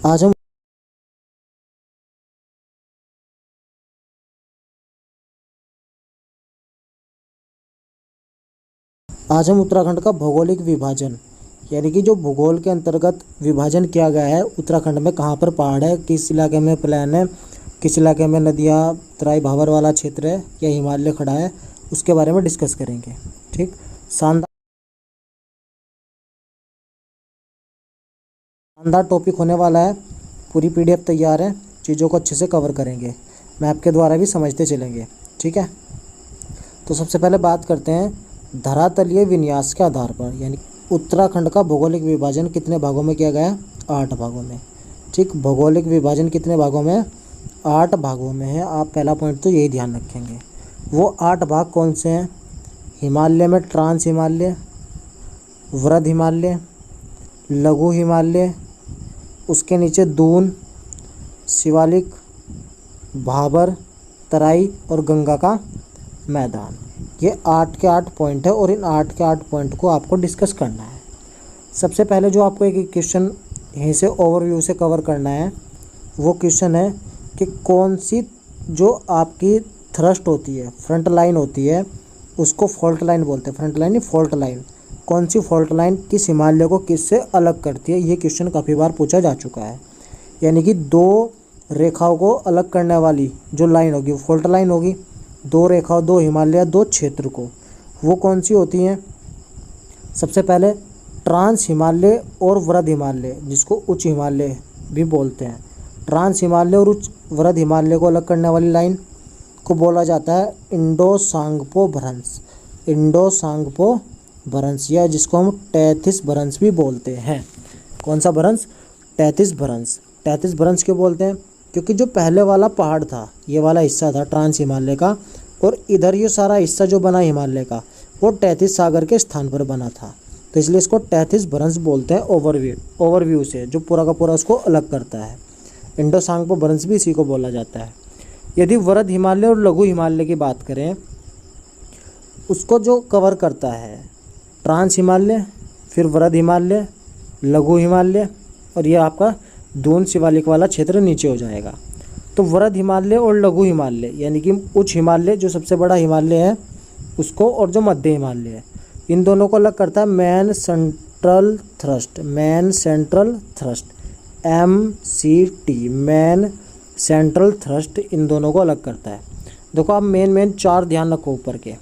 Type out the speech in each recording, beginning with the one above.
आज हम आज हम उत्तराखंड का भौगोलिक विभाजन यानी कि जो भूगोल के अंतर्गत विभाजन किया गया है, उत्तराखंड में कहाँ पर पहाड़ है, किस इलाके में प्लेन है, किस इलाके में नदियाँ, तराई भावर वाला क्षेत्र है या हिमालय खड़ा है, उसके बारे में डिस्कस करेंगे। ठीक, शानदार टॉपिक होने वाला है। पूरी पीडीएफ तैयार है, चीज़ों को अच्छे से कवर करेंगे, मैप के द्वारा भी समझते चलेंगे। ठीक है, तो सबसे पहले बात करते हैं धरातलीय विन्यास के आधार पर, यानी उत्तराखंड का भौगोलिक विभाजन कितने भागों में किया गया है? 8 भागों में। ठीक, भौगोलिक विभाजन कितने भागों में? 8 भागों में है। आप पहला पॉइंट तो यही ध्यान रखेंगे। वो 8 भाग कौन से हैं? हिमालय में ट्रांस हिमालय, वृद्ध हिमालय, लघु हिमालय, उसके नीचे दून, शिवालिक, भाबर, तराई और गंगा का मैदान। ये 8 के 8 पॉइंट है और इन 8 के 8 पॉइंट को आपको डिस्कस करना है। सबसे पहले जो आपको एक क्वेश्चन यहीं से ओवरव्यू से कवर करना है, वो क्वेश्चन है कि कौन सी जो आपकी थ्रस्ट होती है, फ्रंट लाइन होती है, उसको फॉल्ट लाइन बोलते हैं। फ्रंट लाइन नहीं, फॉल्ट लाइन। कौन सी फॉल्ट लाइन किस हिमालय को किससे अलग करती है? ये क्वेश्चन काफ़ी बार पूछा जा चुका है। यानी कि 2 रेखाओं को अलग करने वाली जो लाइन होगी वो फॉल्ट लाइन होगी। 2 रेखाओं, 2 हिमालय, 2 क्षेत्र को, वो कौन सी होती हैं? सबसे पहले ट्रांस हिमालय और वृद्ध हिमालय, जिसको उच्च हिमालय भी बोलते हैं। ट्रांस हिमालय और उच्च वृद्ध हिमालय को अलग करने वाली लाइन को बोला जाता है इंडो-सांगपो भ्रंश। इंडो-सांगपो भ्रंश, या जिसको हम टैथिस भ्रंश भी बोलते हैं। कौन सा भ्रंश? टैथिस भ्रंश। टैथिस भ्रंश क्यों बोलते हैं? क्योंकि जो पहले वाला पहाड़ था, ये वाला हिस्सा था ट्रांस हिमालय का, और इधर ये सारा हिस्सा जो बना हिमालय का, वो टैथिस सागर के स्थान पर बना था, तो इसलिए इसको टैथिस भ्रंश बोलते हैं। ओवरव्यू से जो पूरा का पूरा उसको अलग करता है। इंडो-सांगपो भ्रंश भी इसी को बोला जाता है। यदि वृद्ध हिमालय और लघु हिमालय की बात करें, उसको जो कवर करता है ट्रांस हिमालय, फिर वृद्ध हिमालय, लघु हिमालय, और ये आपका दून शिवालिक वाला क्षेत्र नीचे हो जाएगा। तो वृद्ध हिमालय और लघु हिमालय, यानी कि उच्च हिमालय जो सबसे बड़ा हिमालय है उसको, और जो मध्य हिमालय है, इन दोनों को अलग करता है main central thrust. Main central thrust, MCT, main central thrust, इन दोनों को अलग करता है। देखो आप मेन 4 ध्यान रखो ऊपर के।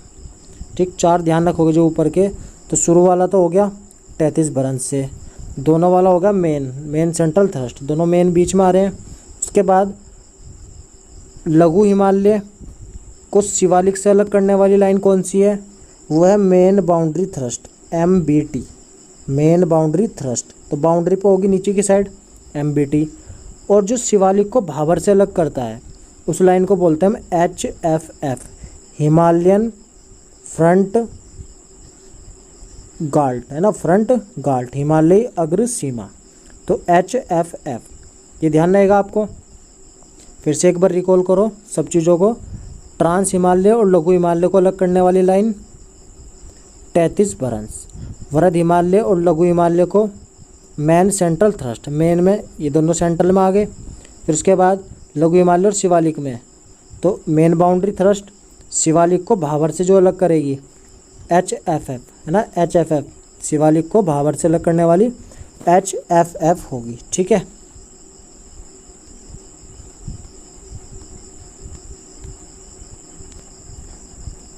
ठीक, 4 ध्यान रखोगे जो ऊपर के, तो शुरू वाला तो हो गया टैथिस भ्रंश से, दोनों वाला होगा मेन सेंट्रल थ्रस्ट, दोनों मेन बीच में आ रहे हैं। उसके बाद लघु हिमालय को शिवालिक से अलग करने वाली लाइन कौन सी है? वो है main boundary thrust, MBT, main boundary thrust. तो बाउंड्री पे होगी नीचे की साइड MBT, और जो शिवालिक को भाबर से अलग करता है उस लाइन को बोलते हैं हम HFF, हिमालयन फ्रंट गाल्ट, है ना, फ्रंट गाल्ट, हिमालयी अग्र सीमा। तो HFF, ये ध्यान रहेगा आपको। फिर से एक बार रिकॉल करो सब चीज़ों को। ट्रांस हिमालय और लघु हिमालय को अलग करने वाली लाइन टैथिस भ्रंश। वृद्ध हिमालय और लघु हिमालय को मेन सेंट्रल थ्रस्ट, मेन में ये दोनों सेंट्रल में आ गए। फिर उसके बाद लघु हिमालय और शिवालिक में, तो मेन बाउंड्री थ्रस्ट, शिवालिक को भाबर से जो अलग करेगी HFF, है ना, HFF, शिवालिक को भाबर से अलग करने वाली HFF होगी। ठीक है,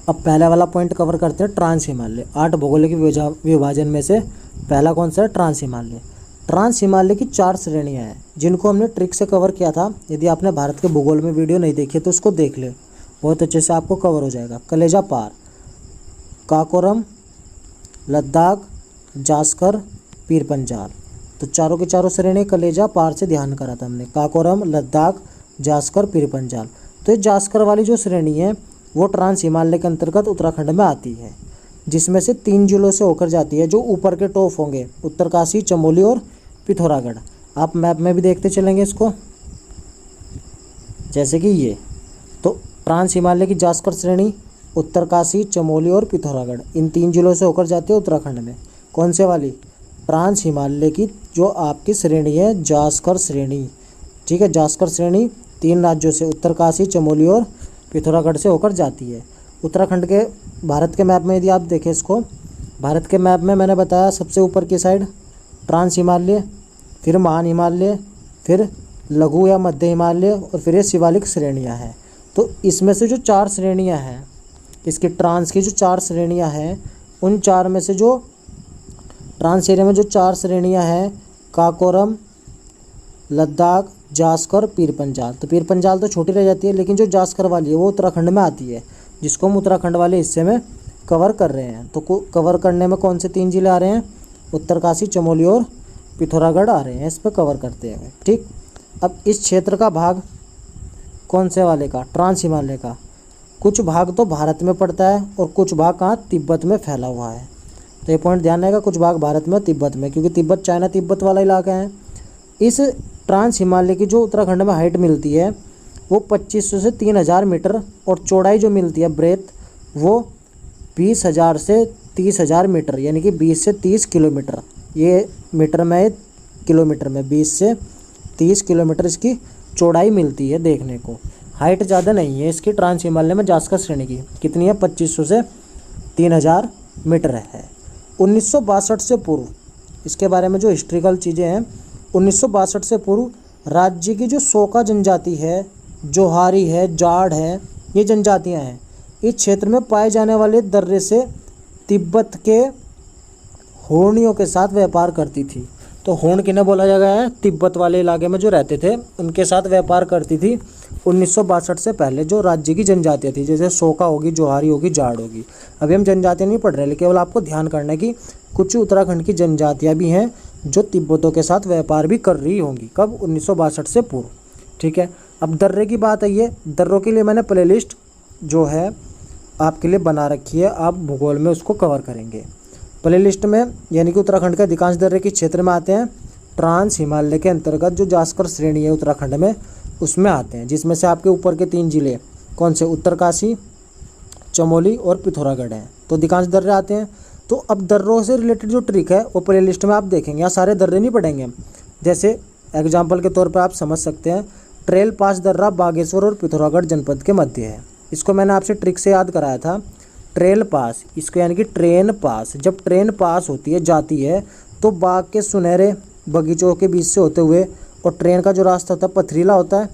अब पहला वाला पॉइंट कवर करते हैं, ट्रांस हिमालय। 8 भौगोलिक विभाजन में से पहला कौन सा है? ट्रांस हिमालय। ट्रांस हिमालय की 4 श्रेणियां हैं जिनको हमने ट्रिक से कवर किया था। यदि आपने भारत के भूगोल में वीडियो नहीं देखी तो उसको देख ले, बहुत अच्छे से आपको कवर हो जाएगा। कलेजा पार, काकोरम, लद्दाख, जास्कर, पीर पंजाल, तो चारों की चारों श्रेणी कलेजा पार से ध्यान करा था हमने। काकोरम, लद्दाख, जास्कर, पीर पंजाल। तो ये जास्कर वाली जो श्रेणी है वो ट्रांस हिमालय के अंतर्गत उत्तराखंड में आती है, जिसमें से 3 जिलों से होकर जाती है जो ऊपर के टॉप होंगे, उत्तरकाशी, चमोली और पिथौरागढ़। आप मैप में भी देखते चलेंगे इसको, जैसे कि ये। तो ट्रांस हिमालय की जास्कर श्रेणी उत्तरकाशी, चमोली और पिथौरागढ़, इन 3 जिलों से होकर जाती है उत्तराखंड में। कौन से वाली? ट्रांस हिमालय की जो आपकी श्रेणी है जास्कर श्रेणी, ठीक है। जास्कर श्रेणी 3 राज्यों से उत्तरकाशी, चमोली और पिथौरागढ़ से होकर जाती है। उत्तराखंड के भारत के मैप में यदि आप देखें इसको, भारत के मैप में मैंने बताया सबसे ऊपर की साइड ट्रांस हिमालय, फिर महान हिमालय, फिर लघु या मध्य हिमालय और फिर ये शिवालिक श्रेणियाँ हैं। तो इसमें से जो 4 श्रेणियाँ हैं, इसकी ट्रांस की जो 4 श्रेणियाँ हैं, उन 4 में से जो ट्रांस एरिया में जो 4 श्रेणियाँ हैं, काकोरम, लद्दाख, जास्कर, पीर पंजाल। तो पीर पंजाल तो छोटी रह जाती है, लेकिन जो जास्कर वाली है वो उत्तराखंड में आती है, जिसको हम उत्तराखंड वाले हिस्से में कवर कर रहे हैं। तो कवर करने में कौन से 3 जिले आ रहे हैं? उत्तरकाशी, चमोली और पिथौरागढ़ आ रहे हैं, इस पर कवर करते हैं, ठीक। अब इस क्षेत्र का भाग कौन से वाले का? ट्रांस हिमालय का। कुछ भाग तो भारत में पड़ता है और कुछ भाग कहाँ? तिब्बत में फैला हुआ है। तो ये पॉइंट ध्यान रहेगा, कुछ भाग भारत में, तिब्बत में, क्योंकि तिब्बत चाइना तिब्बत वाला इलाका है। इस ट्रांस हिमालय की जो उत्तराखंड में हाइट मिलती है वो 2500 से 3000 मीटर, और चौड़ाई जो मिलती है ब्रेथ वो 20,000 से 30,000 मीटर, यानी कि 20 से 30 किलोमीटर। ये मीटर में, किलोमीटर में 20 से 30 किलोमीटर इसकी चौड़ाई मिलती है देखने को। हाइट ज़्यादा नहीं है इसकी ट्रांस हिमालय में जास्कर श्रेणी की। कितनी है? 2500 से 3000 मीटर है। 1962 से पूर्व, इसके बारे में जो हिस्ट्रिकल चीज़ें हैं, 1962 से पूर्व राज्य की जो सोका जनजाति है, जोहारी है, जाड़ है, ये जनजातियां हैं, इस क्षेत्र में पाए जाने वाले दर्रे से तिब्बत के होर्नियों के साथ व्यापार करती थी। तो होर्न किन्हें बोला जा गया है? तिब्बत वाले इलाके में जो रहते थे उनके साथ व्यापार करती थी 1962 से पहले जो राज्य की जनजातियाँ थी, जैसे सोका होगी, जोहारी होगी, जाड़ होगी। अभी हम जनजातियाँ नहीं पढ़ रहे, केवल आपको ध्यान करना है कि कुछ उत्तराखंड की जनजातियाँ भी हैं जो तिब्बतों के साथ व्यापार भी कर रही होंगी। कब? 1962 से पूर्व, ठीक है। अब दर्रे की बात आई है, दर्रों के लिए मैंने प्लेलिस्ट जो है आपके लिए बना रखी है, आप भूगोल में उसको कवर करेंगे। प्लेलिस्ट में यानी कि उत्तराखंड के अधिकांश दर्रे किस क्षेत्र में आते हैं? ट्रांस हिमालय के अंतर्गत जो जास्कर श्रेणी है उत्तराखंड में, उसमें आते हैं, जिसमें से आपके ऊपर के 3 जिले कौन से? उत्तरकाशी, चमोली और पिथौरागढ़ हैं। तो अधिकांश दर्रे आते हैं। तो अब दर्रों से रिलेटेड जो ट्रिक है वो प्लेलिस्ट में आप देखेंगे, यहाँ सारे दर्रे नहीं पढ़ेंगे। जैसे एग्जाम्पल के तौर पर आप समझ सकते हैं, ट्रेल पास दर्रा बागेश्वर और पिथौरागढ़ जनपद के मध्य है। इसको मैंने आपसे ट्रिक से याद कराया था। ट्रेल पास, इसको यानी कि ट्रेन पास, जब ट्रेन पास होती है, जाती है, तो बाग के सुनहरे बगीचों के बीच से होते हुए, और ट्रेन का जो रास्ता होता है पथरीला होता है,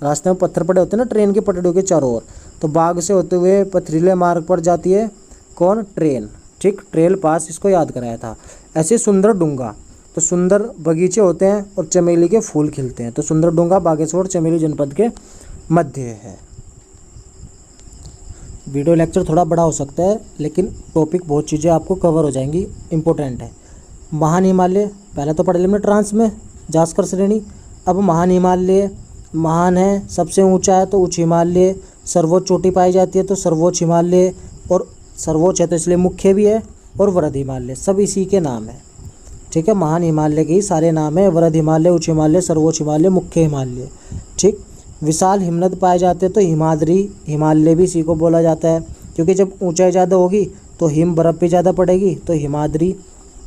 रास्ते में पत्थर पड़े होते हैं ना ट्रेन की पटरियों के चारों ओर, तो बाग से होते हुए पथरीले मार्ग पर जाती है कौन? ट्रेन, ठीक। ट्रेल पास, इसको याद कराया था। ऐसे सुंदर डूंगा, तो सुंदर बगीचे होते हैं और चमेली के फूल खिलते हैं, तो सुंदर डूंगा बागेश्वर चमेली जनपद के मध्य है। वीडियो लेक्चर थोड़ा बड़ा हो सकता है, लेकिन टॉपिक बहुत चीज़ें आपको कवर हो जाएंगी, इम्पोर्टेंट है। महान हिमालय पहले तो पढ़ लिया ट्रांस में जास्कर श्रेणी। अब महान हिमालय, महान है सबसे ऊंचा है तो उच्च हिमालय, सर्वोच्च चोटी पाई जाती है तो सर्वोच्च हिमालय, और सर्वोच्च है तो इसलिए मुख्य भी है, और वृहद हिमालय, सब इसी के नाम है, ठीक है। महान हिमालय के ही सारे नाम है, वृहद हिमालय, उच्च हिमालय, सर्वोच्च हिमालय, मुख्य हिमालय, ठीक। विशाल हिमनद पाए जाते हैं तो हिमाद्री हिमालय भी इसी को बोला जाता है, क्योंकि जब ऊंचाई ज़्यादा होगी तो हिम बर्फ़ भी ज़्यादा पड़ेगी, तो हिमाद्री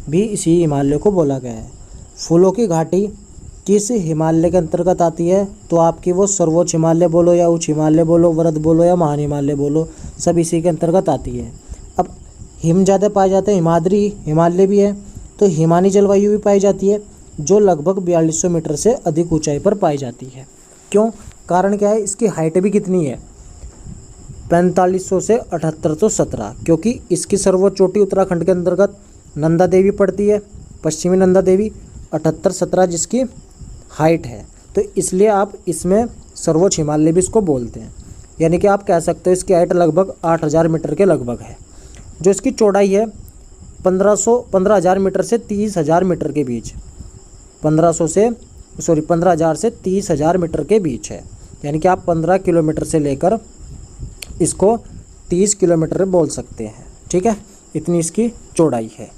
भी इसी हिमालय को बोला गया है। फूलों की घाटी किस हिमालय के अंतर्गत आती है? तो आपकी वो सर्वोच्च हिमालय बोलो या उच्च हिमालय बोलो, वृहद बोलो या महान हिमालय बोलो, सब इसी के अंतर्गत आती है। अब हिम ज़्यादा पाए जाते हैं, हिमाद्री हिमालय भी है, तो हिमानी जलवायु भी पाई जाती है, जो लगभग 4200 मीटर से अधिक ऊंचाई पर पाई जाती है। क्यों? कारण क्या है? इसकी हाइट भी कितनी है? 4500 से 7817, क्योंकि इसकी सर्वोच्च चोटी उत्तराखंड के अंतर्गत नंदा देवी पड़ती है, पश्चिमी नंदा देवी, 7817 जिसकी हाइट है, तो इसलिए आप इसमें सर्वोच्च हिमालय भी इसको बोलते हैं। यानी कि आप कह सकते हो इसकी हाइट लगभग 8000 मीटर के लगभग है। जो इसकी चौड़ाई है 15,000 मीटर से 30,000 मीटर के बीच, 15,000 से 30,000 मीटर के बीच है। यानी कि आप 15 किलोमीटर से लेकर इसको 30 किलोमीटर बोल सकते हैं, ठीक है। इतनी इसकी चौड़ाई है।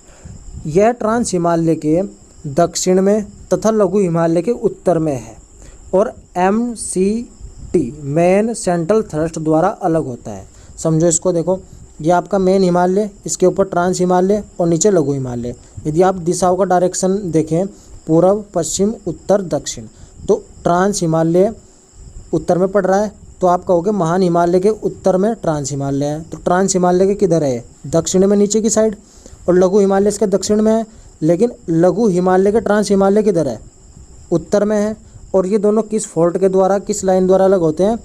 यह ट्रांस हिमालय के दक्षिण में तथा लघु हिमालय के उत्तर में है, और MCT मेन सेंट्रल थ्रस्ट द्वारा अलग होता है। समझो इसको, देखो ये आपका मेन हिमालय, इसके ऊपर ट्रांस हिमालय और नीचे लघु हिमालय। यदि आप दिशाओं का डायरेक्शन देखें, पूर्व, पश्चिम, उत्तर, दक्षिण। तो ट्रांस हिमालय उत्तर में पड़ रहा है, तो आप कहोगे महान हिमालय के उत्तर में ट्रांस हिमालय है। तो ट्रांस हिमालय के किधर है? दक्षिण में, नीचे की साइड। और लघु हिमालय इसके दक्षिण में है, लेकिन लघु हिमालय के ट्रांस हिमालय किधर है? उत्तर में है। और ये दोनों किस फोल्ड के द्वारा, किस लाइन द्वारा अलग होते हैं?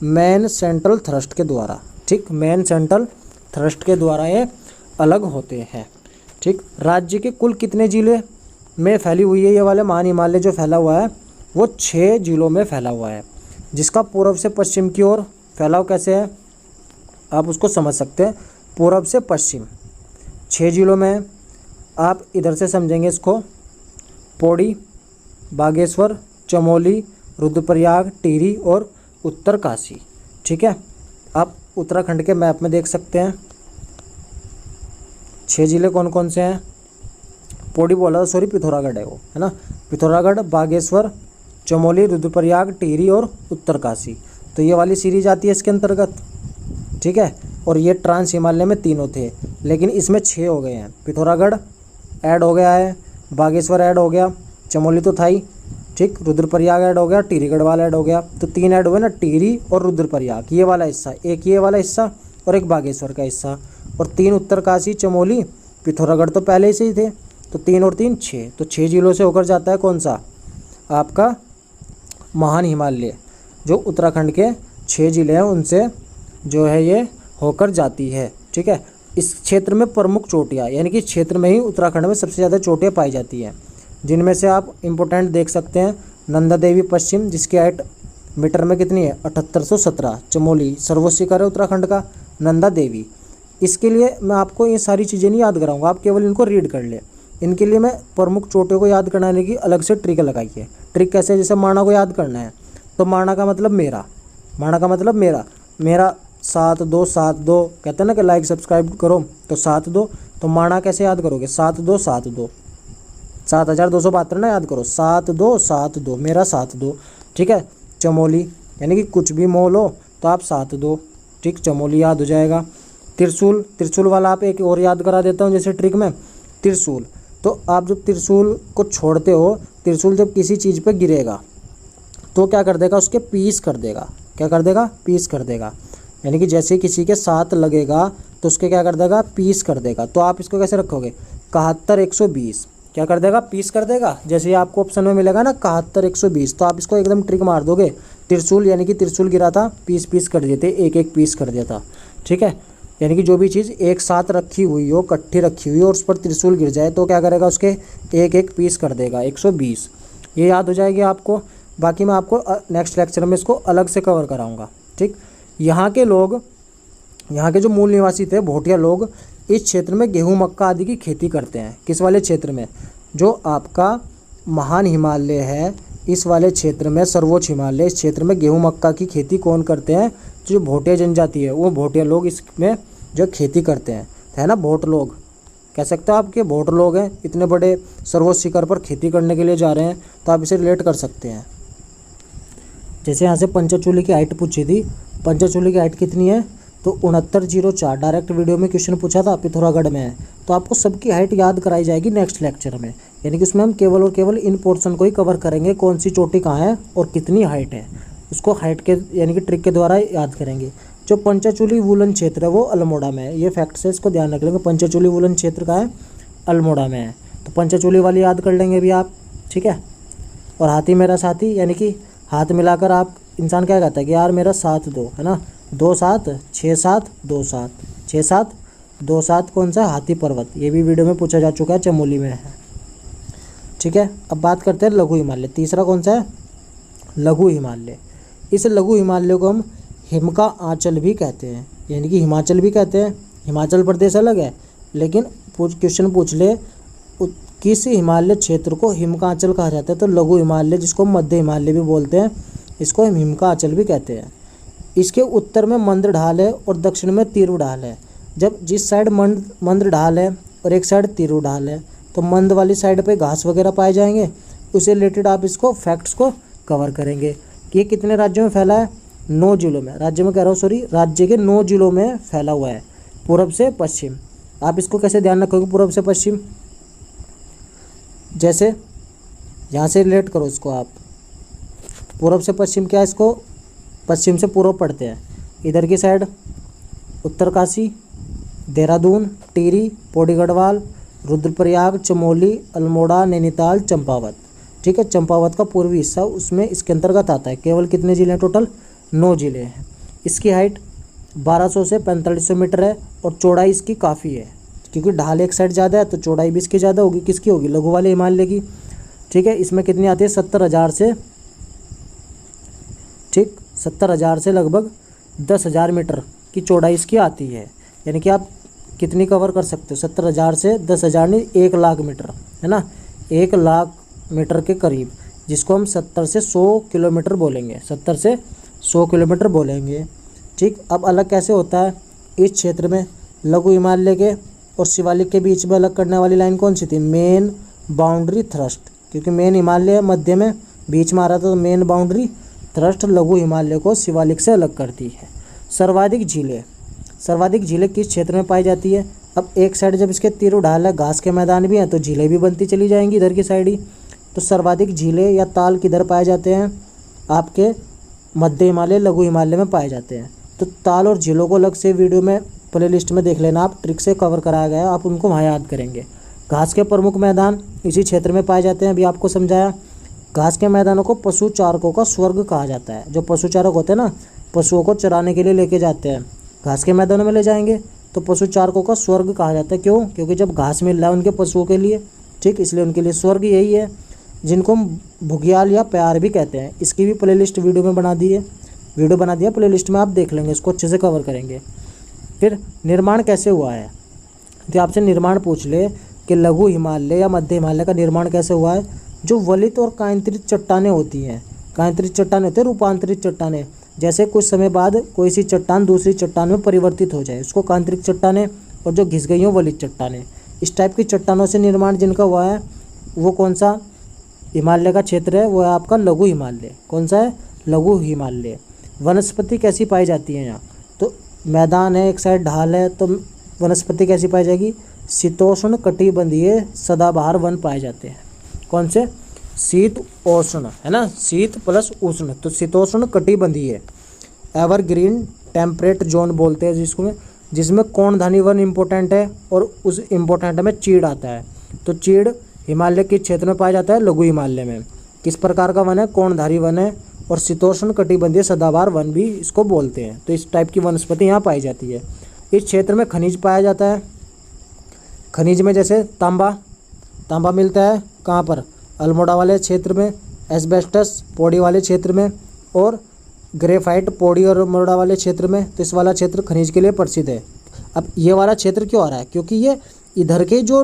मेन सेंट्रल थ्रस्ट के द्वारा। ठीक, मेन सेंट्रल थ्रस्ट के द्वारा ये अलग होते हैं। ठीक, राज्य के कुल कितने जिले में फैली हुई है ये वाले महान हिमालय जो फैला हुआ है? वो 6 जिलों में फैला हुआ है, जिसका पूर्व से पश्चिम की ओर फैलाव कैसे है आप उसको समझ सकते हैं। पूर्व से पश्चिम 6 जिलों में है। आप इधर से समझेंगे इसको, पौड़ी, बागेश्वर, चमोली, रुद्रप्रयाग, टिहरी और उत्तरकाशी। ठीक है, आप उत्तराखंड के मैप में देख सकते हैं 6 जिले कौन कौन से हैं। पौड़ी बोला था, सॉरी, पिथौरागढ़ है वो, है ना। पिथौरागढ़, बागेश्वर, चमोली, रुद्रप्रयाग, टिहरी और उत्तरकाशी। तो ये वाली सीरीज आती है इसके अंतर्गत। ठीक है, और ये ट्रांस हिमालय में 3 थे, लेकिन इसमें 6 हो गए हैं। पिथौरागढ़ ऐड हो गया है, बागेश्वर ऐड हो गया, चमोली तो था ही, ठीक, रुद्रप्रयाग ऐड हो गया, टिहरी गढ़वाल ऐड हो गया। तो 3 ऐड हुए ना, टिहरी और रुद्रप्रयाग, ये वाला हिस्सा, एक ये वाला हिस्सा और एक बागेश्वर का हिस्सा, और 3 उत्तरकाशी, चमोली, पिथौरागढ़ तो पहले से ही थे। तो 3 और 3 6, तो 6 जिलों से होकर जाता है कौन सा? आपका महान हिमालय, जो उत्तराखंड के 6 जिले हैं उनसे जो है ये होकर जाती है। ठीक है, इस क्षेत्र में प्रमुख चोटियाँ, यानी कि क्षेत्र में ही उत्तराखंड में सबसे ज़्यादा चोटियाँ पाई जाती हैं, जिनमें से आप इम्पोर्टेंट देख सकते हैं नंदा देवी पश्चिम, जिसकी हाइट मीटर में कितनी है? 7817। चमोली सर्वोच्च शिखर है उत्तराखंड का, नंदा देवी। इसके लिए मैं आपको ये सारी चीज़ें नहीं याद कराऊंगा, आप केवल इनको रीड कर ले। इनके लिए मैं प्रमुख चोटियों को याद कराने की अलग से ट्रिक लगाई है। ट्रिक कैसे? जैसे माणा को याद करना है, तो माणा का मतलब मेरा, माणा का मतलब मेरा 7272 कहते हैं ना कि लाइक सब्सक्राइब करो, तो 72। तो माणा कैसे याद करोगे? 7272, 7272 ना याद करो, 7272, मेरा 72। ठीक है, चमोली यानी कि कुछ भी मोल हो तो आप 72, ठीक, चमोली याद हो जाएगा। त्रिशूल, त्रिशूल वाला आप एक और याद करा देता हूँ जैसे ट्रिक में, त्रिशूल। तो आप जब त्रिशूल को छोड़ते हो, त्रिशूल जब किसी चीज़ पे गिरेगा तो क्या कर देगा? उसके पीस कर देगा। क्या कर देगा? पीस कर देगा। यानी कि जैसे किसी के साथ लगेगा तो उसके क्या कर देगा? पीस कर देगा। तो आप इसको कैसे रखोगे? 71 120, क्या कर देगा? पीस कर देगा। जैसे आपको ऑप्शन में मिलेगा ना 71 120, तो आप इसको एकदम ट्रिक मार दोगे। त्रिशूल यानी कि त्रिशूल गिरा था, पीस पीस कर देते, एक एक पीस कर देता। ठीक है, यानी कि जो भी चीज़ एक साथ रखी हुई हो, इकट्ठी रखी हुई हो और उस पर त्रिशूल गिर जाए तो क्या करेगा? उसके एक एक पीस कर देगा, 120। ये याद हो जाएगी आपको। बाकी मैं आपको नेक्स्ट लेक्चर में इसको अलग से कवर कराऊंगा। ठीक, यहाँ के लोग, यहाँ के जो मूल निवासी थे भोटिया लोग, इस क्षेत्र में गेहूँ, मक्का आदि की खेती करते हैं। किस वाले क्षेत्र में? जो आपका महान हिमालय है, इस वाले क्षेत्र में, सर्वोच्च हिमालय, इस क्षेत्र में गेहूँ मक्का की खेती कौन करते हैं? जो भोटिया जनजाति है, वो भोटिया लोग इसमें जो खेती करते हैं, है ना। भोट लोग कह सकते हो आपके भोट लोग हैं, इतने बड़े सर्वोच्च शिखर पर खेती करने के लिए जा रहे हैं, तो आप इसे रिलेट कर सकते हैं। जैसे यहाँ से पंचचूली की हाइट पूछी थी, पंचचूली की हाइट कितनी है? तो 6904, डायरेक्ट वीडियो में क्वेश्चन पूछा था, पिथौरागढ़ में है। तो आपको सबकी हाइट याद कराई जाएगी नेक्स्ट लेक्चर में, यानी कि उसमें हम केवल और केवल इन पोर्शन को ही कवर करेंगे, कौन सी चोटी कहाँ है और कितनी हाइट है, उसको हाइट के यानी कि ट्रिक के द्वारा याद करेंगे। जो पंचचूली वुलन क्षेत्र है वो अल्मोड़ा में है। ये फैक्ट से इसको ध्यान रख लेंगे, पंचचूली वुलन क्षेत्र का है, अल्मोड़ा में है। तो पंचचूली वाली याद कर लेंगे भी आप। ठीक है, और हाथी मेरा साथी, यानी कि हाथ मिलाकर आप इंसान क्या कहता है कि यार मेरा साथ दो, है ना। 2 7 6 7 2 7 6 7 2 7 कौन सा? हाथी पर्वत। ये भी वीडियो में पूछा जा चुका है, चमोली में है। ठीक है, अब बात करते हैं लघु हिमालय। तीसरा कौन सा है? लघु हिमालय। इस लघु हिमालय को हम हिम का आंचल भी कहते हैं, यानी कि हिमाचल भी कहते हैं। हिमाचल प्रदेश अलग है, लेकिन क्वेश्चन पूछ ले किस हिमालय क्षेत्र को हिम का आंचल कहा जाता है, तो लघु हिमालय, जिसको मध्य हिमालय भी बोलते हैं, इसको हम हिम का आंचल भी कहते हैं। इसके उत्तर में मंद ढाल है और दक्षिण में तीव्र ढाल है। जब जिस साइड मंद ढाल है और एक साइड तीव्र ढाल है, तो मंद वाली साइड पे घास वगैरह पाए जाएंगे। उससे रिलेटेड आप इसको फैक्ट्स को कवर करेंगे कि ये कितने राज्यों में फैला है? 9 जिलों में, राज्य में कह रहा हूँ सॉरी, राज्य के 9 जिलों में फैला हुआ है, पूर्व से पश्चिम। आप इसको कैसे ध्यान रखोगे पूर्व से पश्चिम? जैसे यहाँ से रिलेट करो इसको आप। पूर्व से पश्चिम क्या है, इसको पश्चिम से पूर्व पढ़ते हैं। इधर की साइड उत्तरकाशी, देहरादून, टिहरी, पौड़ी गढ़वाल, रुद्रप्रयाग, चमोली, अल्मोड़ा, नैनीताल, चंपावत। ठीक है, चंपावत का पूर्वी हिस्सा उसमें इसके अंतर्गत आता है। केवल कितने जिले हैं टोटल? 9 जिले हैं। इसकी हाइट 1200 से 4500 मीटर है और चौड़ाई इसकी काफ़ी है, क्योंकि ढाल एक साइड ज़्यादा है तो चौड़ाई भी इसकी ज़्यादा होगी। किसकी होगी? लघु वाले हिमालय की। ठीक है, इसमें कितनी आती है? 70,000 से, ठीक, 70,000 से लगभग 10,000 मीटर की चौड़ाई इसकी आती है। यानी कि आप कितनी कवर कर सकते हो? 70,000 से 10,000 नहीं, 1,00,000 मीटर, है ना, 1,00,000 मीटर के करीब, जिसको हम 70 से 100 किलोमीटर बोलेंगे, 70 से 100 किलोमीटर बोलेंगे। ठीक, अब अलग कैसे होता है? इस क्षेत्र में लघु हिमालय के और शिवालिक के बीच में अलग करने वाली लाइन कौन सी थी? मेन बाउंड्री थ्रस्ट, क्योंकि मेन हिमालय मध्य में, बीच में आ रहा था, तो मेन बाउंड्री थ्रस्ट लघु हिमालय को शिवालिक से अलग करती है। सर्वाधिक झीलें, सर्वाधिक झीलें किस क्षेत्र में पाई जाती है? अब एक साइड जब इसके तीर ढाल है, घास के मैदान भी हैं, तो झीलें भी बनती चली जाएंगी इधर की साइड ही। तो सर्वाधिक झीलें या ताल किधर पाए जाते हैं? आपके मध्य हिमालय, लघु हिमालय में पाए जाते हैं। तो ताल और झीलों को अलग से वीडियो में प्लेलिस्ट में देख लेना आप, ट्रिक से कवर कराया गया है, आप उनको वहाँ याद करेंगे। घास के प्रमुख मैदान इसी क्षेत्र में पाए जाते हैं, अभी आपको समझाया। घास के मैदानों को पशु चारकों का स्वर्ग कहा जाता है। जो पशु चारक होते हैं ना, पशुओं को चराने के लिए लेके जाते हैं, घास के मैदानों में ले जाएंगे, तो पशु चारकों का स्वर्ग कहा जाता है। क्यों? क्योंकि जब घास मिल रहा है उनके पशुओं के लिए, ठीक, इसलिए उनके लिए स्वर्ग यही है, जिनको हम भुगियाल या प्यार भी कहते हैं। इसकी भी प्लेलिस्ट वीडियो में बना दी है, वीडियो बना दिया प्लेलिस्ट में, आप देख लेंगे, इसको अच्छे से कवर करेंगे। फिर निर्माण कैसे हुआ है? तो आपसे निर्माण पूछ ले कि लघु हिमालय या मध्य हिमालय का निर्माण कैसे हुआ है। जो वलित और कायंत्रित चट्टानें होती हैं, कायंत्रित चट्टानें होते हैं रूपांतरित चट्टानें, जैसे कुछ समय बाद कोई सी चट्टान दूसरी चट्टान में परिवर्तित हो जाए, उसको कायंत्रित चट्टानें, और जो घिस गई हो वलित चट्टानें। इस टाइप की चट्टानों से निर्माण जिनका हुआ है, वो कौन सा हिमालय का क्षेत्र है? वो है आपका लघु हिमालय। कौन सा है? लघु हिमालय। वनस्पति कैसी पाई जाती है यहाँ? तो मैदान है, एक साइड ढाल है, तो वनस्पति कैसी पाई जाएगी? शीतोष्ण कटिबंधीय सदाबहार वन पाए जाते हैं। कौन से? शीत उष्ण, है ना, शीत प्लस उष्ण, तो शीतोष्ण कटिबंधीय, एवरग्रीन टेम्परेट जोन बोलते हैं जिसको, जिसमें कोणधानी वन इम्पोर्टेंट है, और उस इम्पोर्टेंट में चीड़ आता है। तो चीड़ हिमालय के क्षेत्र में पाया जाता है, लघु हिमालय में। किस प्रकार का वन है? कोणधारी वन है, और शीतोष्ण कटिबंधीय सदाबहार वन भी इसको बोलते हैं। तो इस टाइप की वनस्पति यहाँ पाई जाती है। इस क्षेत्र में खनिज पाया जाता है। खनिज में जैसे तांबा, तांबा मिलता है कहाँ पर? अल्मोड़ा वाले क्षेत्र में, एस्बेस्टस पौड़ी वाले क्षेत्र में, और ग्रेफाइट पौड़ी और अल्मोड़ा वाले क्षेत्र में। तो इस वाला क्षेत्र खनिज के लिए प्रसिद्ध है। अब ये वाला क्षेत्र क्यों आ रहा है? क्योंकि ये इधर के जो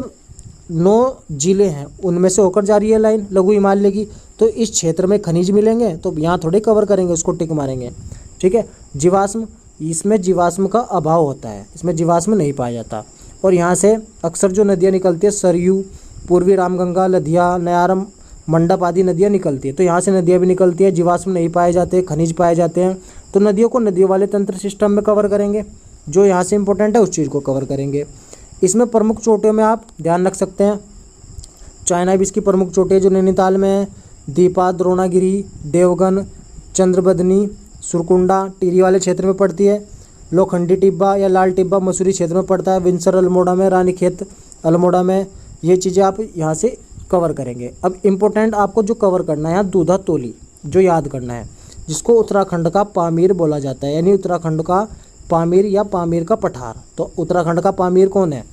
9 जिले हैं उनमें से होकर जा रही है लाइन लघु हिमालय की, तो इस क्षेत्र में खनिज मिलेंगे, तो यहाँ थोड़े कवर करेंगे, उसको टिक मारेंगे। ठीक है, जीवाश्म, इसमें जीवाश्म का अभाव होता है, इसमें जीवाश्म नहीं पाया जाता। और यहाँ से अक्सर जो नदियाँ निकलती है, सरयू, पूर्वी रामगंगा, लधिया, नयारम, मंडप आदि नदियाँ निकलती है, तो यहाँ से नदियाँ भी निकलती है, जीवाश्म नहीं पाए जाते, खनिज पाए जाते हैं। तो नदियों को नदियों वाले तंत्र सिस्टम में कवर करेंगे, जो यहाँ से इंपॉर्टेंट है उस चीज़ को कवर करेंगे। इसमें प्रमुख चोटियों में आप ध्यान रख सकते हैं, चाइना इसकी प्रमुख चोटी है जो नैनीताल में है, दीपा, द्रोणागिरी, देवगन, चंद्रबदनी, सुरकुंडा टिहरी वाले क्षेत्र में पड़ती है। लोखंडी टिब्बा या लाल टिब्बा मसूरी क्षेत्र में पड़ता है, विंसर अल्मोड़ा में, रानीखेत अल्मोड़ा में। ये चीज़ें आप यहाँ से कवर करेंगे। अब इम्पोर्टेंट आपको जो कवर करना है यहाँ दूधा तोली, जो याद करना है, जिसको उत्तराखंड का पामीर बोला जाता है, यानी उत्तराखंड का पामीर या पामीर का पठार। तो उत्तराखंड का पामीर कौन है?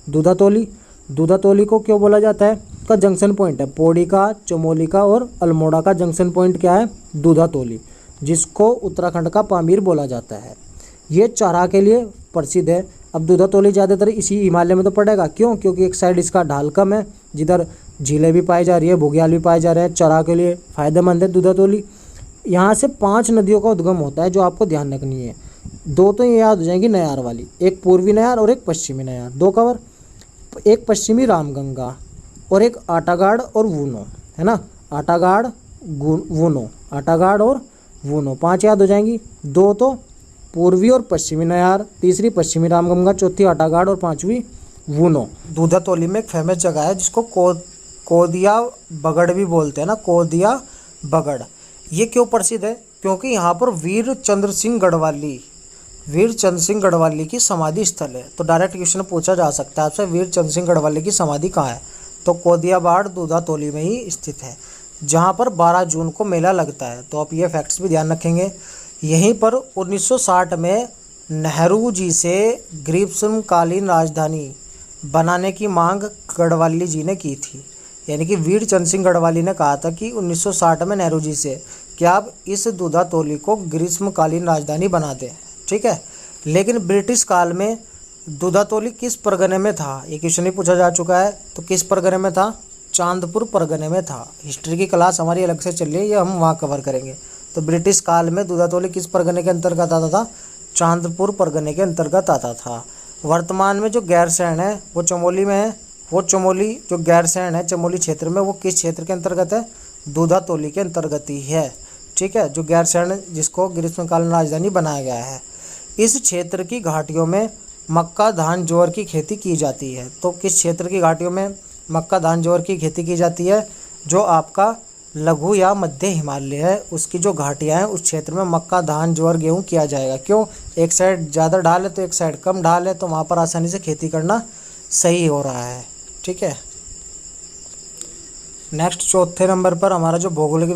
दूधा तोली। दूधा तोली को क्यों बोला जाता है? का जंक्शन पॉइंट है, पौड़ी का, चमोली का और अल्मोड़ा का जंक्शन पॉइंट क्या है? दूधा तोली, जिसको उत्तराखंड का पामीर बोला जाता है। ये चारा के लिए प्रसिद्ध है। अब दूधा तोली ज़्यादातर इसी हिमालय में तो पड़ेगा, क्यों? क्योंकि एक साइड इसका ढाल कम है, जिधर झीलें भी पाई जा रही है, भुगियाल भी पाए जा रहे हैं, चरा के लिए फ़ायदेमंद है दूधा तोली। यहाँ से 5 नदियों का उद्गम होता है, जो आपको ध्यान रखनी है। 2 तो ये याद हो जाएंगी नयार वाली, एक पूर्वी नयार और एक पश्चिमी नयार, 2 कवर। एक पश्चिमी रामगंगा और एक आटागाड़ और वूनो, है ना, आटागाड़ वूनो, आटागाड़ और वूनो, 5 याद हो जाएंगी। 2 तो पूर्वी और पश्चिमी नयार, तीसरी पश्चिमी रामगंगा, चौथी आटागाड़ और 5वीं वूनो। दूधा तोली में एक फेमस जगह है जिसको कोदिया बगड़ भी बोलते हैं ना, कोदिया बगड़। ये क्यों प्रसिद्ध है? क्योंकि यहाँ पर वीर चंद्र सिंह गढ़वाली की समाधि स्थल है। तो डायरेक्ट क्वेश्चन पूछा जा सकता है आपसे, वीर चंद्र सिंह गढ़वाली की समाधि कहाँ है? तो कोदियाबाड़ दूधातोली में ही स्थित है, जहाँ पर 12 जून को मेला लगता है। तो आप ये फैक्ट्स भी ध्यान रखेंगे। यहीं पर 1960 में नेहरू जी से ग्रीष्मकालीन राजधानी बनाने की मांग गढ़वाली जी ने की थी। यानी कि वीर चंद्र सिंह गढ़वाली ने कहा था कि 1960 में नेहरू जी से कि आप इस दूधातोली को ग्रीष्मकालीन राजधानी बना दें, ठीक है। लेकिन ब्रिटिश काल में दूधातोली किस परगने में था? ये क्वेश्चन ही पूछा जा चुका है। तो किस परगने में था? चांदपुर परगने में था। हिस्ट्री की क्लास हमारी अलग से चल रही है, ये हम वहाँ कवर करेंगे। तो ब्रिटिश काल में दूधातोली किस परगने के अंतर्गत आता था? चांदपुर परगने के अंतर्गत आता था। वर्तमान में जो गैरसैंण है वो चमोली में है। वो चमोली जो गैरसैंण है चमोली क्षेत्र में, वो किस क्षेत्र के अंतर्गत है? दूधातोली के अंतर्गत ही है, ठीक है। जो गैरसैंण जिसको ग्रीष्मकालीन राजधानी बनाया गया है। इस क्षेत्र की घाटियों में मक्का, धान, ज्वार की खेती की जाती है। तो किस क्षेत्र की घाटियों में मक्का, धान, ज्वार की खेती की जाती है? जो आपका लघु या मध्य हिमालय है उसकी जो घाटियाँ हैं उस क्षेत्र में मक्का, धान, ज्वार, गेहूँ किया जाएगा। क्यों? एक साइड ज़्यादा ढाल है तो एक साइड कम ढाल है, तो वहाँ पर आसानी से खेती करना सही हो रहा है, ठीक है। नेक्स्ट चौथे नंबर पर हमारा जो भौगोलिक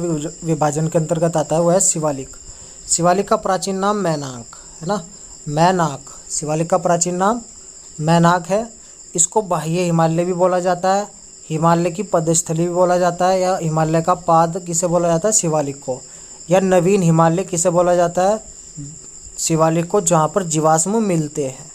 विभाजन के अंतर्गत आता है वो है शिवालिक। शिवालिक का प्राचीन नाम मैनाक है ना, मैनाक। शिवालिक का प्राचीन नाम मैनाक है। इसको बाह्य हिमालय भी बोला जाता है, हिमालय की पदस्थली भी बोला जाता है, या हिमालय का पाद किसे बोला जाता है? शिवालिक को। या नवीन हिमालय किसे बोला जाता है? शिवालिक को, जहाँ पर जीवाश्म मिलते हैं।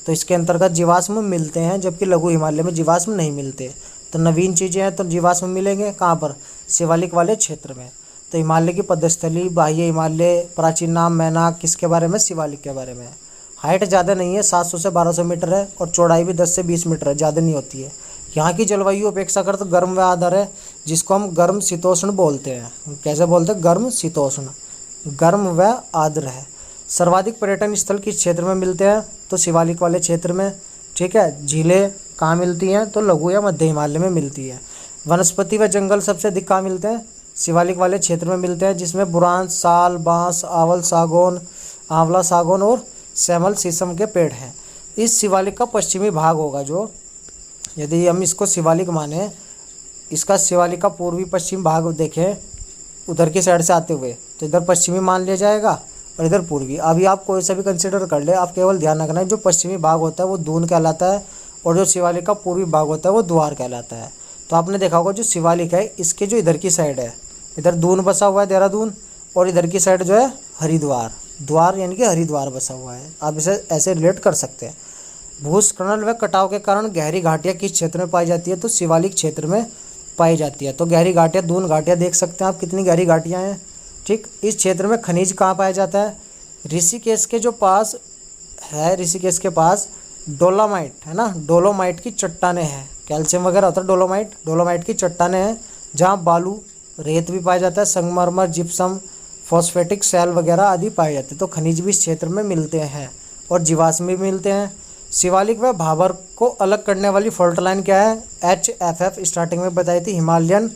तो इसके अंतर्गत जीवाश्म मिलते हैं, जबकि लघु हिमालय में जीवाश्म नहीं मिलते। तो नवीन चीज़ें हैं तो जीवाश्म मिलेंगे कहाँ पर? शिवालिक वाले क्षेत्र में। तो हिमालय की पदस्थली, बाह्य हिमालय, प्राचीन नाम मैनाक, किसके बारे में? शिवालिक के बारे में। हाइट ज़्यादा नहीं है, 700 से 1200 मीटर है, और चौड़ाई भी 10 से 20 मीटर है, ज़्यादा नहीं होती है। यहाँ की जलवायु अपेक्षाकृत गर्म व आर्द्र है, जिसको हम गर्म शीतोष्ण बोलते हैं। कैसे बोलते हैं? गर्म शीतोष्ण, गर्म व आर्द्र है। सर्वाधिक पर्यटन स्थल किस क्षेत्र में मिलते हैं? तो शिवालिक वाले क्षेत्र में, ठीक है। झीलें कहाँ मिलती हैं? तो लघु या मध्य हिमालय में मिलती है। वनस्पति व जंगल सबसे अधिक कहाँ मिलते हैं? शिवालिक वाले क्षेत्र में मिलते हैं, जिसमें बुरांश, साल, बांस, आवल, सागौन, आंवला, सागौन और सैमल, शीशम के पेड़ हैं। इस शिवालिक का पश्चिमी भाग होगा जो, यदि हम इसको शिवालिक माने, इसका शिवालिक का पूर्वी पश्चिम भाग देखें उधर की साइड से आते हुए, तो इधर पश्चिमी मान लिया जाएगा और इधर पूर्वी। अभी आप कोई सा भी कंसिडर कर ले, आप केवल ध्यान रखना है जो पश्चिमी भाग होता है वो दून कहलाता है, और जो शिवालिक का पूर्वी भाग होता है वो द्वार कहलाता है। तो आपने देखा होगा जो शिवालिक है इसके जो इधर की साइड है, इधर दून बसा हुआ है, देहरादून, और इधर की साइड जो है हरिद्वार, द्वार यानी कि हरिद्वार बसा हुआ है। आप इसे ऐसे रिलेट कर सकते हैं। भूस्खलन व कटाव के कारण गहरी घाटियाँ किस क्षेत्र में पाई जाती है? तो शिवालिक क्षेत्र में पाई जाती है। तो गहरी घाटियाँ, दून घाटियाँ देख सकते हैं आप कितनी गहरी घाटियाँ हैं, ठीक। इस क्षेत्र में खनिज कहाँ पाया जाता है? ऋषिकेश के जो पास है, ऋषिकेश के पास डोलोमाइट है ना, डोलोमाइट की चट्टानें हैं। कैल्शियम वगैरह होता है डोलोमाइट, डोलोमाइट की चट्टानें हैं, जहाँ बालू, रेत भी पाया जाता है, संगमरमर, जिप्सम, फॉस्फेटिक सेल वगैरह आदि पाए जाते हैं। तो खनिज भी इस क्षेत्र में मिलते हैं और जीवाश्म भी मिलते हैं। शिवालिक व भाबर को अलग करने वाली फॉल्ट लाइन क्या है? HFF स्टार्टिंग में बताई थी, हिमालयन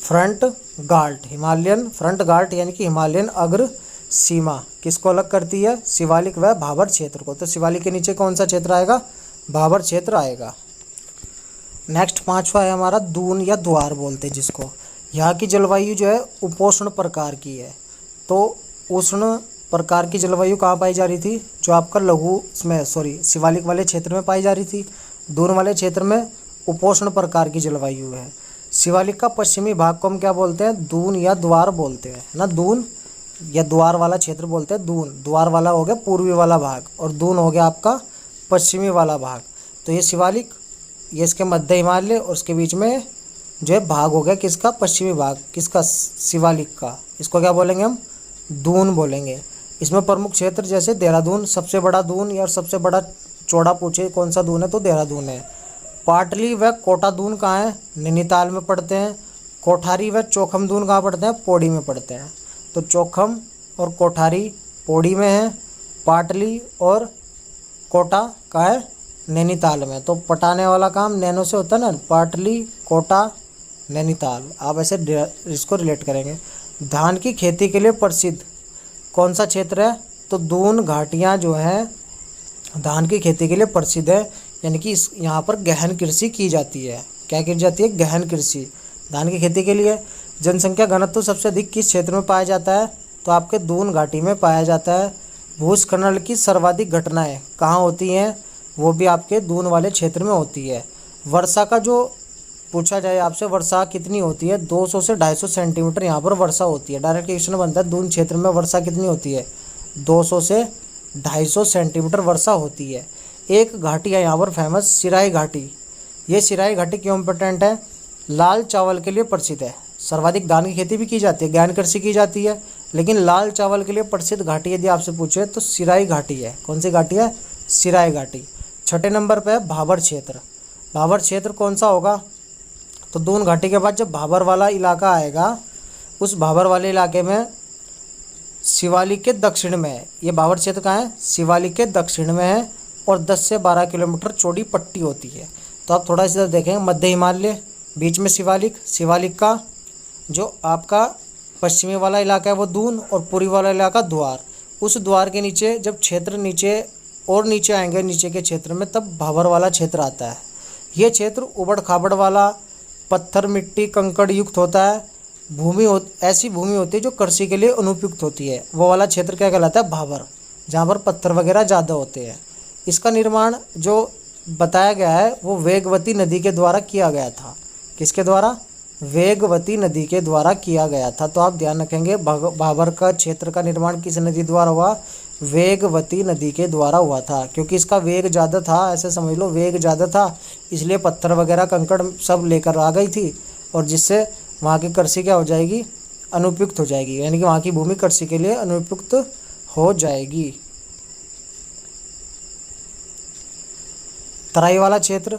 फ्रंट गाल्ट। हिमालयन फ्रंट गाल्ट यानी कि हिमालयन अग्र सीमा किसको अलग करती है? शिवालिक व भाबर क्षेत्र को। तो शिवालिक के नीचे कौन सा क्षेत्र आएगा? भाबर क्षेत्र आएगा। नेक्स्ट पांचवा है हमारा दून या द्वार बोलते हैं जिसको। यहाँ की जलवायु जो है उपोष्ण प्रकार की है। तो उष्ण प्रकार की जलवायु कहाँ पाई जा रही थी? जो आपका लघु में शिवालिक वाले क्षेत्र में पाई जा रही थी। दून वाले क्षेत्र में उपोष्ण प्रकार की जलवायु है। शिवालिक का पश्चिमी भाग को हम क्या बोलते हैं? दून या द्वार बोलते हैं ना, दून या द्वार वाला क्षेत्र बोलते हैं। दून, द्वार वाला हो गया पूर्वी वाला भाग, और दून हो गया आपका पश्चिमी वाला भाग। तो ये शिवालिक, ये इसके मध्य हिमालय, और उसके बीच में जो है भाग हो गया किसका? पश्चिमी भाग, किसका? शिवालिक का। इसको क्या बोलेंगे हम? दून बोलेंगे। इसमें प्रमुख क्षेत्र जैसे देहरादून, सबसे बड़ा दून, या सबसे बड़ा चौड़ा पूछे कौन सा दून है तो देहरादून है। पाटली व कोटा दून कहाँ है? नैनीताल में पड़ते हैं। कोठारी व चोखम दून कहाँ पड़ते हैं? पौड़ी में पड़ते हैं। तो चोखम और कोठारी पौड़ी में है, पाटली और कोटा कहाँ है? नैनीताल में। तो पटाने वाला काम नैनो से होता है ना, पाटली, कोटा, नैनीताल। आप ऐसे इसको रिलेट करेंगे। धान की खेती के लिए प्रसिद्ध कौन सा क्षेत्र है? तो दून घाटियाँ जो है धान की खेती के लिए प्रसिद्ध है, यानी कि इस यहाँ पर गहन कृषि की जाती है। क्या की जाती है? गहन कृषि धान की खेती के लिए। जनसंख्या घनत्व सबसे अधिक किस क्षेत्र में पाया जाता है? तो आपके दून घाटी में पाया जाता है। भूस्खलन की सर्वाधिक घटनाएं कहाँ होती हैं? वो भी आपके दून वाले क्षेत्र में होती है। वर्षा का जो पूछा जाए आपसे, वर्षा कितनी होती है? 200 से 250 सेंटीमीटर यहाँ पर वर्षा होती है। डायरेक्ट क्वेश्चन बनता है, दून क्षेत्र में वर्षा कितनी होती है? 200 से 250 सेंटीमीटर वर्षा होती है। एक घाटी है यहाँ पर फेमस, सिराई घाटी। ये सिराई घाटी क्यों इम्पोर्टेंट है? लाल चावल के लिए प्रसिद्ध है। सर्वाधिक धान की खेती भी की जाती है, गहन कृषि की जाती है, लेकिन लाल चावल के लिए प्रसिद्ध घाटी यदि आपसे पूछे तो सिराई घाटी है। कौन सी घाटी है? सिराई घाटी। छठे नंबर पे है भाबर क्षेत्र। भाबर क्षेत्र कौन सा होगा? तो दून घाटी के बाद जब भाबर वाला इलाका आएगा, उस भाबर वाले इलाके में शिवालिक के दक्षिण में है। ये भाबर क्षेत्र कहाँ है? शिवालिक के दक्षिण में है और 10 से 12 किलोमीटर चौड़ी पट्टी होती है। तो आप थोड़ा सा देखें, मध्य हिमालय, बीच में शिवालिक, शिवालिक का जो आपका पश्चिमी वाला इलाका है वो दून और पूर्वी वाला इलाका द्वार। उस द्वार के नीचे जब क्षेत्र नीचे और नीचे आएंगे, नीचे के क्षेत्र में, तब भाबर वाला क्षेत्र आता है। ये क्षेत्र उबड़ खाबड़ वाला, पत्थर मिट्टी कंकड़ युक्त होता है। ऐसी भूमि होती है जो कृषि के लिए अनुपयुक्त होती है। वो वाला क्षेत्र क्या कहलाता है? भाबर, जहाँ पर पत्थर वगैरह ज़्यादा होते हैं। इसका निर्माण जो बताया गया है वो वेगवती नदी के द्वारा किया गया था। किसके द्वारा? वेगवती नदी के द्वारा किया गया था। तो आप ध्यान रखेंगे, भाबर का क्षेत्र का निर्माण किस नदी द्वारा हुआ? वेगवती नदी के द्वारा हुआ था, क्योंकि इसका वेग ज़्यादा था। ऐसे समझ लो, वेग ज़्यादा था, इसलिए पत्थर वगैरह कंकड़ सब लेकर आ गई थी, और जिससे वहाँ की कृषि क्या हो जाएगी? अनुपयुक्त हो जाएगी, यानी कि वहाँ की भूमि कृषि के लिए अनुपयुक्त हो जाएगी। तराई वाला क्षेत्र।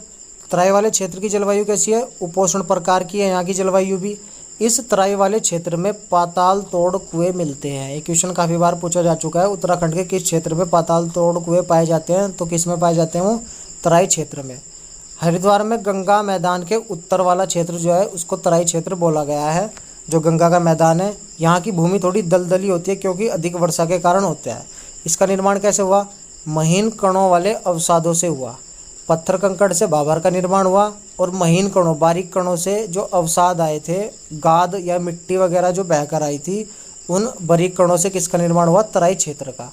तराई वाले क्षेत्र की जलवायु कैसी है? उपोष्ण प्रकार की है यहाँ की जलवायु भी। इस तराई वाले क्षेत्र में पाताल तोड़ कुएं मिलते हैं। ये क्वेश्चन काफ़ी बार पूछा जा चुका है। उत्तराखंड के किस क्षेत्र में पाताल तोड़ कुएं पाए जाते हैं? तो किस में पाए जाते हैं? वो तराई क्षेत्र में। हरिद्वार में गंगा मैदान के उत्तर वाला क्षेत्र जो है उसको तराई क्षेत्र बोला गया है। जो गंगा का मैदान है, यहाँ की भूमि थोड़ी दलदली होती है क्योंकि अधिक वर्षा के कारण होता है। इसका निर्माण कैसे हुआ? महीन कणों वाले अवसादों से हुआ। पत्थर कंकड़ से भाबर का निर्माण हुआ, और महीन कणों, बारीक कणों से जो अवसाद आए थे, गाद या मिट्टी वगैरह जो बहकर आई थी, उन बारीक कणों से किसका निर्माण हुआ? तराई क्षेत्र का।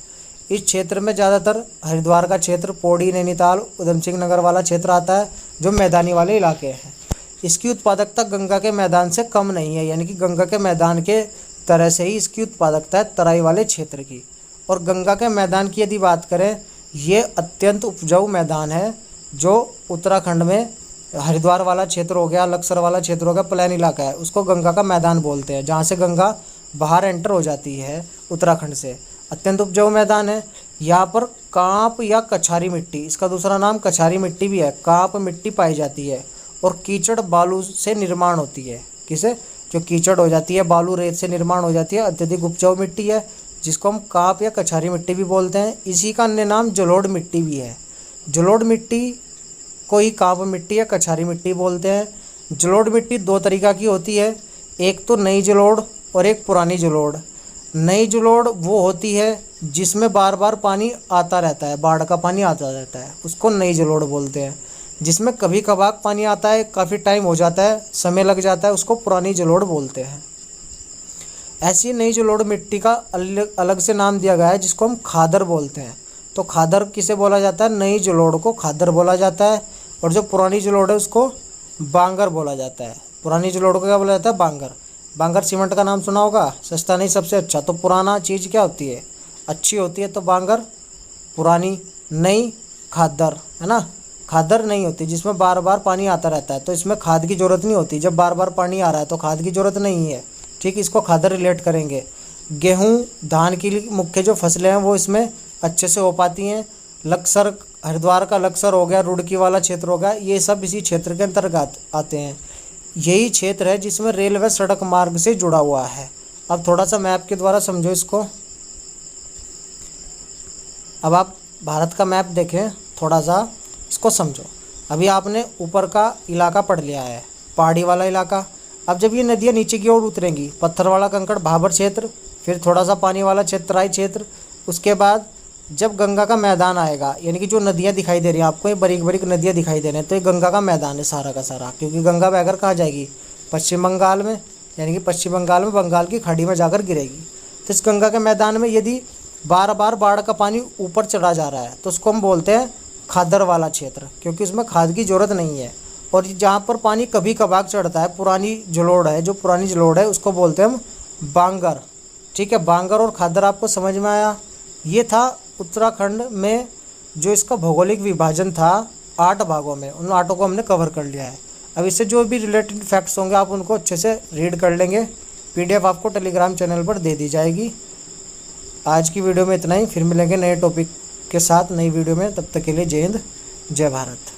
इस क्षेत्र में ज़्यादातर हरिद्वार का क्षेत्र, पौड़ी, नैनीताल, उधम सिंह नगर वाला क्षेत्र आता है, जो मैदानी वाले इलाके हैं। इसकी उत्पादकता गंगा के मैदान से कम नहीं है, यानी कि गंगा के मैदान के तरह से ही इसकी उत्पादकता है तराई वाले क्षेत्र की। और गंगा के मैदान की यदि बात करें, ये अत्यंत उपजाऊ मैदान है, जो उत्तराखंड में हरिद्वार वाला क्षेत्र हो गया, लक्सर वाला क्षेत्र हो गया, प्लेन इलाका है, उसको गंगा का मैदान बोलते हैं, जहाँ से गंगा बाहर एंटर हो जाती है उत्तराखंड से। अत्यंत उपजाऊ मैदान है। यहाँ पर कांप या कछारी मिट्टी, इसका दूसरा नाम कछारी मिट्टी भी है, कांप मिट्टी पाई जाती है, और कीचड़ बालू से निर्माण होती है। किसे? जो कीचड़ हो जाती है, बालू रेत से निर्माण हो जाती है। अत्यधिक उपजाऊ मिट्टी है, जिसको हम कांप या कछारी मिट्टी भी बोलते हैं। इसी का अन्य नाम जलोढ़ मिट्टी भी है। जलोढ़ मिट्टी को ही कांप मिट्टी या कछारी मिट्टी बोलते हैं। जलोढ़ मिट्टी दो तरीक़ा की होती है, एक तो नई जलोढ़ और एक पुरानी जलोढ़। नई जलोढ़ वो होती है जिसमें बार बार पानी आता रहता है, बाढ़ का पानी आता रहता है, उसको नई जलोढ़ बोलते हैं। जिसमें कभी कभार पानी आता है, काफ़ी टाइम हो जाता है, समय लग जाता है, उसको पुरानी जलोढ़ बोलते हैं। ऐसी नई जलोढ़ मिट्टी का अलग से नाम दिया गया है, जिसको हम खादर बोलते हैं। तो खादर किसे बोला जाता है? नई जलोढ़ को खादर बोला जाता है। और जो पुरानी जलोढ़ है उसको बांगर बोला जाता है। पुरानी जलोढ़ को क्या बोला जाता है? बांगर। बांगर सीमेंट का नाम सुना होगा, सस्ता नहीं सबसे अच्छा। तो पुराना चीज़ क्या होती है? अच्छी होती है, तो बांगर पुरानी। नई खादर, है ना? खादर नहीं होती जिसमें बार बार पानी आता रहता है, तो इसमें खाद की ज़रूरत नहीं होती। जब बार बार पानी आ रहा है तो खाद की ज़रूरत नहीं है, ठीक। इसको खादर रिलेट करेंगे। गेहूँ, धान की मुख्य जो फसलें हैं वो इसमें अच्छे से हो पाती हैं। लक्सर, हरिद्वार का लक्सर हो गया, रुड़की वाला क्षेत्र हो गया, ये सब इसी क्षेत्र के अंतर्गत आते हैं। यही क्षेत्र है जिसमें रेलवे सड़क मार्ग से जुड़ा हुआ है। अब थोड़ा सा मैप के द्वारा समझो इसको। अब आप भारत का मैप देखें थोड़ा सा। इसको समझो। अभी आपने ऊपर का इलाका पढ़ लिया है, पहाड़ी वाला इलाका। अब जब ये नदियाँ नीचे की ओर उतरेंगी, पत्थर वाला कंकड़ भाबर क्षेत्र, फिर थोड़ा सा पानी वाला क्षेत्राई क्षेत्र, उसके बाद जब गंगा का मैदान आएगा, यानी कि जो नदियाँ दिखाई दे रही हैं आपको, ये बारीक बारीक नदियाँ दिखाई दे रही हैं, तो ये गंगा का मैदान है सारा का सारा। क्योंकि गंगा बहकर कहाँ जाएगी? पश्चिम बंगाल में, यानी कि पश्चिम बंगाल में बंगाल की खाड़ी में जाकर गिरेगी। तो इस गंगा के मैदान में यदि बार बार बाढ़ का पानी ऊपर चढ़ा जा रहा है तो उसको हम बोलते हैं खादर वाला क्षेत्र, क्योंकि उसमें खाद की ज़रूरत नहीं है। और जहाँ पर पानी कभी कभार चढ़ता है, पुरानी जलोढ़ है, जो पुरानी जलोढ़ है उसको बोलते हैं हम बांगर। ठीक है, बांगर और खादर आपको समझ में आया। ये था उत्तराखंड में जो इसका भौगोलिक विभाजन था 8 भागों में, उन 8 को हमने कवर कर लिया है। अब इससे जो भी रिलेटेड फैक्ट्स होंगे आप उनको अच्छे से रीड कर लेंगे। PDF आपको टेलीग्राम चैनल पर दे दी जाएगी। आज की वीडियो में इतना ही, फिर मिलेंगे नए टॉपिक के साथ नई वीडियो में। तब तक के लिए जय हिंद, जय भारत।